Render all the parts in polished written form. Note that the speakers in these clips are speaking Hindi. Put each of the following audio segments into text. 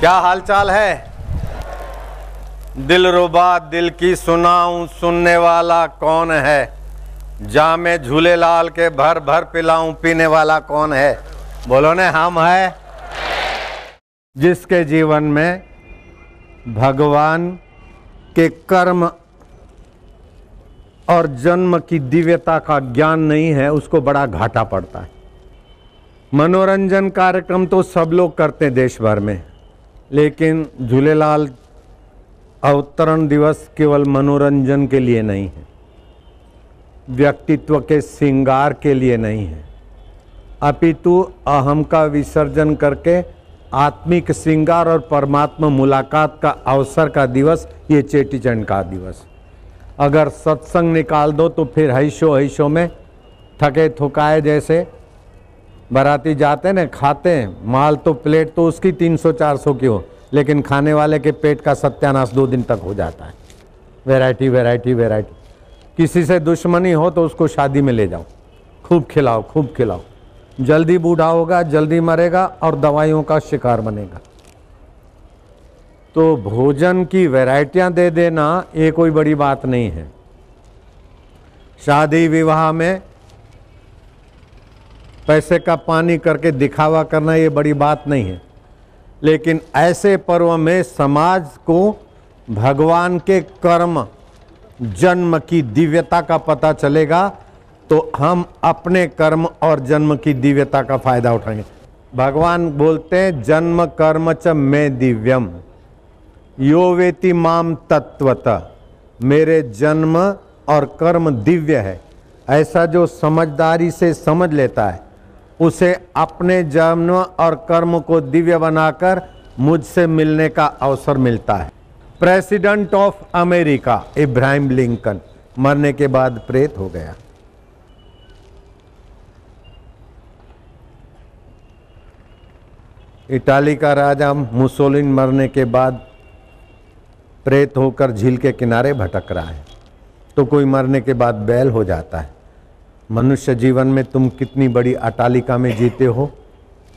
क्या हालचाल है? दिलरुबा दिल की सुनाऊं, सुनने वाला कौन है? जामे झूलेलाल के भर भर पिलाऊं, पीने वाला कौन है? बोलो ने, हम है। जिसके जीवन में भगवान के कर्म और जन्म की दिव्यता का ज्ञान नहीं है, उसको बड़ा घाटा पड़ता है। मनोरंजन कार्यक्रम तो सब लोग करते हैं देश भर में, लेकिन झूलेलाल अवतरण दिवस केवल मनोरंजन के लिए नहीं है, व्यक्तित्व के श्रृंगार के लिए नहीं है, अपितु अहम का विसर्जन करके आत्मिक श्रृंगार और परमात्मा मुलाकात का अवसर का दिवस ये चेटीचंड का दिवस। अगर सत्संग निकाल दो तो फिर हैशो में थके थुकाए जैसे बाराती जाते न, खाते हैं माल तो प्लेट तो उसकी 300-400 की हो, लेकिन खाने वाले के पेट का सत्यानाश 2 दिन तक हो जाता है। Variety variety variety. किसी से दुश्मनी हो तो उसको शादी में ले जाओ, खूब खिलाओ खूब खिलाओ, जल्दी बूढ़ा होगा, जल्दी मरेगा और दवाइयों का शिकार बनेगा। तो भोजन की वैरायटियां दे देना ये कोई बड़ी बात नहीं है। शादी विवाह में पैसे का पानी करके दिखावा करना ये बड़ी बात नहीं है, लेकिन ऐसे पर्व में समाज को भगवान के कर्म जन्म की दिव्यता का पता चलेगा तो हम अपने कर्म और जन्म की दिव्यता का फायदा उठाएंगे। भगवान बोलते हैं जन्म कर्म च मैं दिव्यम यो वेति माम तत्वतः, मेरे जन्म और कर्म दिव्य है। ऐसा जो समझदारी से समझ लेता है उसे अपने जन्म और कर्म को दिव्य बनाकर मुझसे मिलने का अवसर मिलता है। President of America Ibrahim Lincoln मरने के बाद प्रेत हो गया। इटाली का राजा मुसोलिनी मरने के बाद प्रेत होकर झील के किनारे भटक रहा है। तो कोई मरने के बाद बैल हो जाता है। मनुष्य जीवन में तुम कितनी बड़ी अटालिका में जीते हो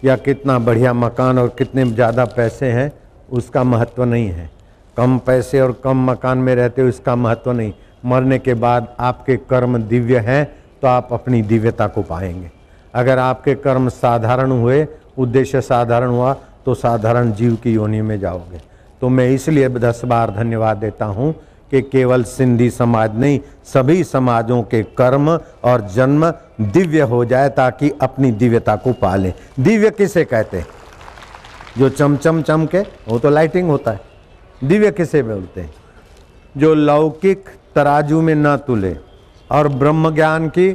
या कितना बढ़िया मकान और कितने ज़्यादा पैसे हैं, उसका महत्व नहीं है। कम पैसे और कम मकान में रहते हो, इसका महत्व नहीं। मरने के बाद आपके कर्म दिव्य हैं तो आप अपनी दिव्यता को पाएंगे। अगर आपके कर्म साधारण हुए, उद्देश्य साधारण हुआ, तो साधारण जीव की योनि में जाओगे। तो मैं इसलिए 10 बार धन्यवाद देता हूँ कि केवल सिंधी समाज नहीं, सभी समाजों के कर्म और जन्म दिव्य हो जाए ताकि अपनी दिव्यता को पालें। दिव्य किसे कहते हैं? जो चमचम चमके वो तो लाइटिंग होता है। दिव्य किसे बोलते हैं? जो लौकिक तराजू में न तुले और ब्रह्म ज्ञान की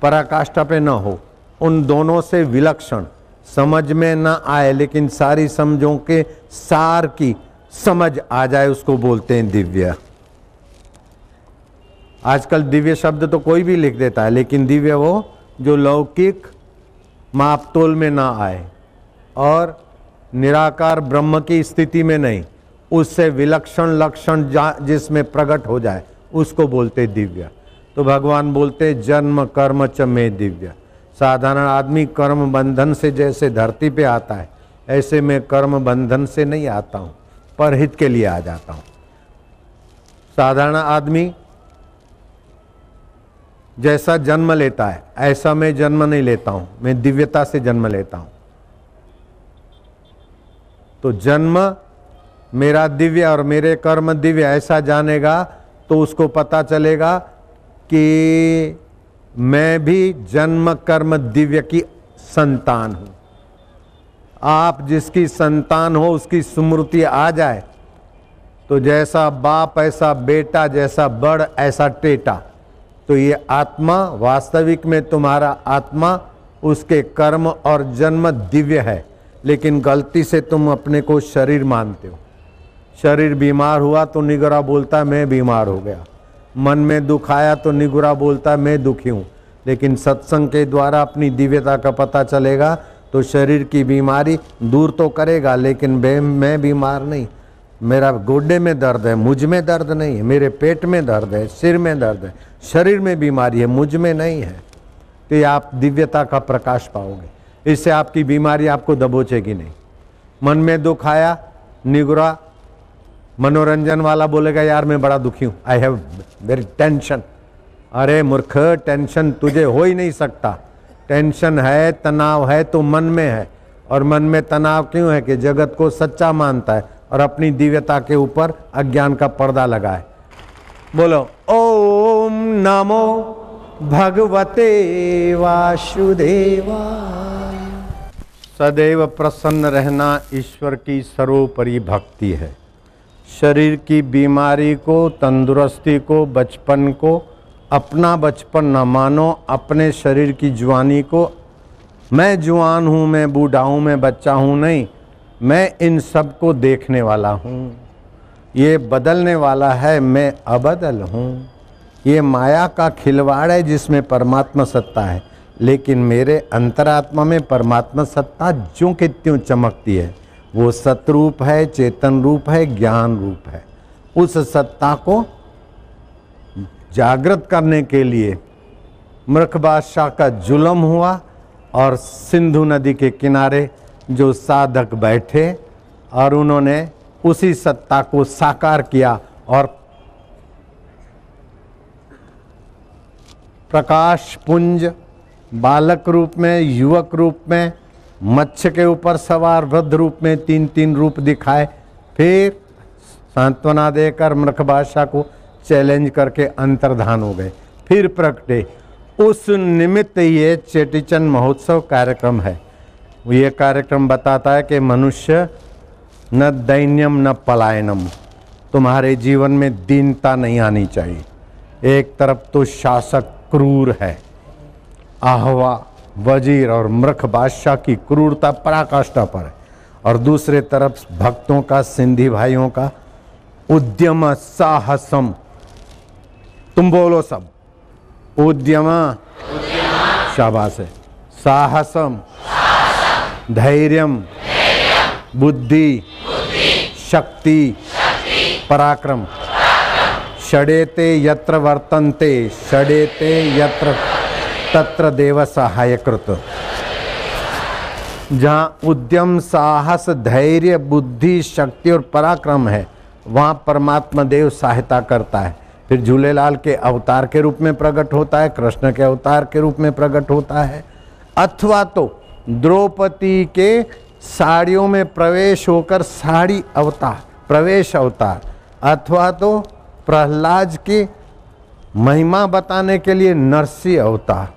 पराकाष्ठा पे न हो, उन दोनों से विलक्षण, समझ में न आए लेकिन सारी समझों के सार की समझ आ जाए, उसको बोलते हैं दिव्य। आजकल दिव्य शब्द तो कोई भी लिख देता है, लेकिन दिव्य वो जो लौकिक मापतोल में ना आए और निराकार ब्रह्म की स्थिति में नहीं, उससे विलक्षण लक्षण जिसमें प्रकट हो जाए, उसको बोलते दिव्य। तो भगवान बोलते जन्म कर्म च में दिव्य। साधारण आदमी कर्म बंधन से जैसे धरती पे आता है, ऐसे मैं कर्म बंधन से नहीं आता हूँ, परहित के लिए आ जाता हूँ। साधारण आदमी जैसा जन्म लेता है ऐसा मैं जन्म नहीं लेता हूँ, मैं दिव्यता से जन्म लेता हूँ। तो जन्म मेरा दिव्य और मेरे कर्म दिव्य ऐसा जानेगा तो उसको पता चलेगा कि मैं भी जन्म कर्म दिव्य की संतान हूँ। आप जिसकी संतान हो उसकी स्मृति आ जाए तो जैसा बाप ऐसा बेटा, जैसा बड़ ऐसा टेटा। तो ये आत्मा वास्तविक में तुम्हारा आत्मा, उसके कर्म और जन्म दिव्य है, लेकिन गलती से तुम अपने को शरीर मानते हो। शरीर बीमार हुआ तो निगुरा बोलता है मैं बीमार हो गया, मन में दुख आया तो निगुरा बोलता है मैं दुखी हूँ। लेकिन सत्संग के द्वारा अपनी दिव्यता का पता चलेगा तो शरीर की बीमारी दूर तो करेगा, लेकिन मैं बीमार नहीं। मेरा गोड्डे में दर्द है, मुझ में दर्द नहीं है। मेरे पेट में दर्द है, सिर में दर्द है, शरीर में बीमारी है, मुझ में नहीं है। तो ये आप दिव्यता का प्रकाश पाओगे। इससे आपकी बीमारी आपको दबोचेगी नहीं। मन में दुख आया निगुरा मनोरंजन वाला बोलेगा यार मैं बड़ा दुखी हूं, आई हैव वेरी टेंशन। अरे मूर्ख, टेंशन तुझे हो ही नहीं सकता। टेंशन है, तनाव है तो मन में है, और मन में तनाव क्यों है कि जगत को सच्चा मानता है और अपनी दिव्यता के ऊपर अज्ञान का पर्दा लगाए। बोलो ओम नमो भगवते वासुदेवाय। सदैव प्रसन्न रहना ईश्वर की सर्वोपरि भक्ति है। शरीर की बीमारी को, तंदुरुस्ती को, बचपन को अपना बचपन न मानो, अपने शरीर की जवानी को मैं जवान हूँ, मैं बूढ़ा हूँ, मैं बच्चा हूँ, नहीं, मैं इन सब को देखने वाला हूँ। ये बदलने वाला है, मैं अबदल हूँ। ये माया का खिलवाड़ है जिसमें परमात्मा सत्ता है, लेकिन मेरे अंतरात्मा में परमात्मा सत्ता ज्यों कि त्यों चमकती है। वो सतरूप है, चेतन रूप है, ज्ञान रूप है। उस सत्ता को जागृत करने के लिए मृख बादशाह का जुल्म हुआ और सिंधु नदी के किनारे जो साधक बैठे और उन्होंने उसी सत्ता को साकार किया और प्रकाश पुंज बालक रूप में, युवक रूप में, मत्स्य के ऊपर सवार वृद्ध रूप में तीन तीन रूप दिखाए। फिर सांत्वना देकर मृख बादशाह को चैलेंज करके अंतर्धान हो गए, फिर प्रगटे। उस निमित्त ये चेटीचंद महोत्सव कार्यक्रम है। ये कार्यक्रम बताता है कि मनुष्य न दैन्यम न पलायनम, तुम्हारे जीवन में दीनता नहीं आनी चाहिए। एक तरफ तो शासक क्रूर है, आहवा, वजीर और मृख बादशाह की क्रूरता पराकाष्ठा पर है, और दूसरे तरफ भक्तों का, सिंधी भाइयों का उद्यम साहसम। तुम बोलो सब, उद्यम, शाबाश है, साहसम, धैर्यम, बुद्धि, शक्ति, पराक्रम। षडेते यत्र वर्तन्ते, षडेते यत्र तत्र देव सहायकृत। जहाँ उद्यम, साहस, धैर्य, बुद्धि, शक्ति और पराक्रम है, वहाँ परमात्मा देव सहायता करता है। फिर झूलेलाल के अवतार के रूप में प्रकट होता है, कृष्ण के अवतार के रूप में प्रकट होता है, अथवा तो द्रौपदी के साड़ियों में प्रवेश होकर साड़ी अवतार, प्रवेश अवतार, अथवा तो प्रहलाद की महिमा बताने के लिए नरसिंह अवतार,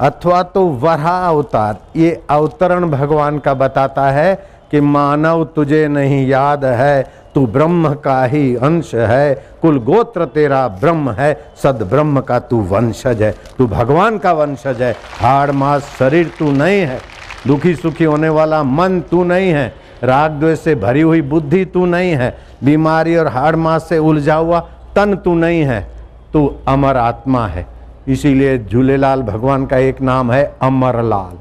अथवा तो वराह अवतार। ये अवतरण भगवान का बताता है कि मानव तुझे नहीं याद है, तू ब्रह्म का ही अंश है, कुल गोत्र तेरा ब्रह्म है, सद ब्रह्म का तू वंशज है, तू भगवान का वंशज है। हाड़ मास शरीर तू नहीं है, दुखी सुखी होने वाला मन तू नहीं है, राग द्वेष से भरी हुई बुद्धि तू नहीं है, बीमारी और हाड़ मास से उलझा हुआ तन तू नहीं है, तू अमर आत्मा है। इसीलिए झूलेलाल भगवान का एक नाम है अमरलाल।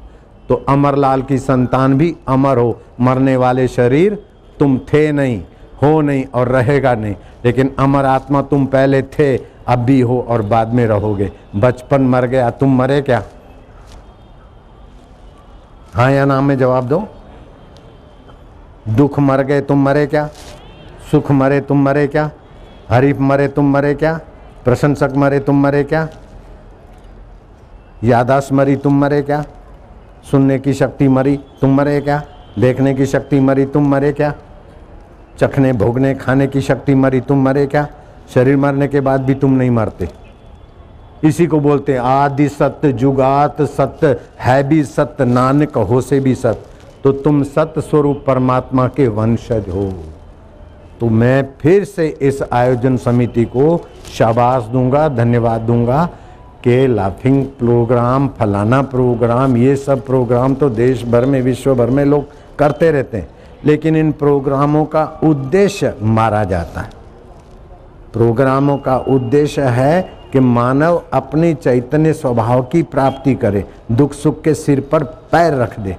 तो अमरलाल की संतान भी अमर हो। मरने वाले शरीर तुम थे नहीं, हो नहीं और रहेगा नहीं, लेकिन अमर आत्मा तुम पहले थे, अब भी हो और बाद में रहोगे। बचपन मर गया, तुम मरे क्या? हाँ या ना में जवाब दो। दुख मर गए, तुम मरे क्या? सुख मरे, तुम मरे क्या? हरीफ मरे, तुम मरे क्या? प्रशंसक मरे, तुम मरे क्या? यादाश्त मरी, तुम मरे क्या? सुनने की शक्ति मरी, तुम मरे क्या? देखने की शक्ति मरी, तुम मरे क्या? चखने, भोगने, खाने की शक्ति मरी, तुम मरे क्या? शरीर मरने के बाद भी तुम नहीं मरते। इसी को बोलते हैं आदि सत्य, जुगात सत्य, है भी सत्य, नानक हो से भी सत्य। तो तुम सत्य स्वरूप परमात्मा के वंशज हो। तो मैं फिर से इस आयोजन समिति को शाबाश दूंगा, धन्यवाद दूंगा कि लाफिंग प्रोग्राम, फलाना प्रोग्राम, ये सब प्रोग्राम तो देश भर में, विश्व भर में लोग करते रहते हैं, लेकिन इन प्रोग्रामों का उद्देश्य मारा जाता है। प्रोग्रामों का उद्देश्य है कि मानव अपनी चैतन्य स्वभाव की प्राप्ति करे, दुख सुख के सिर पर पैर रख दे।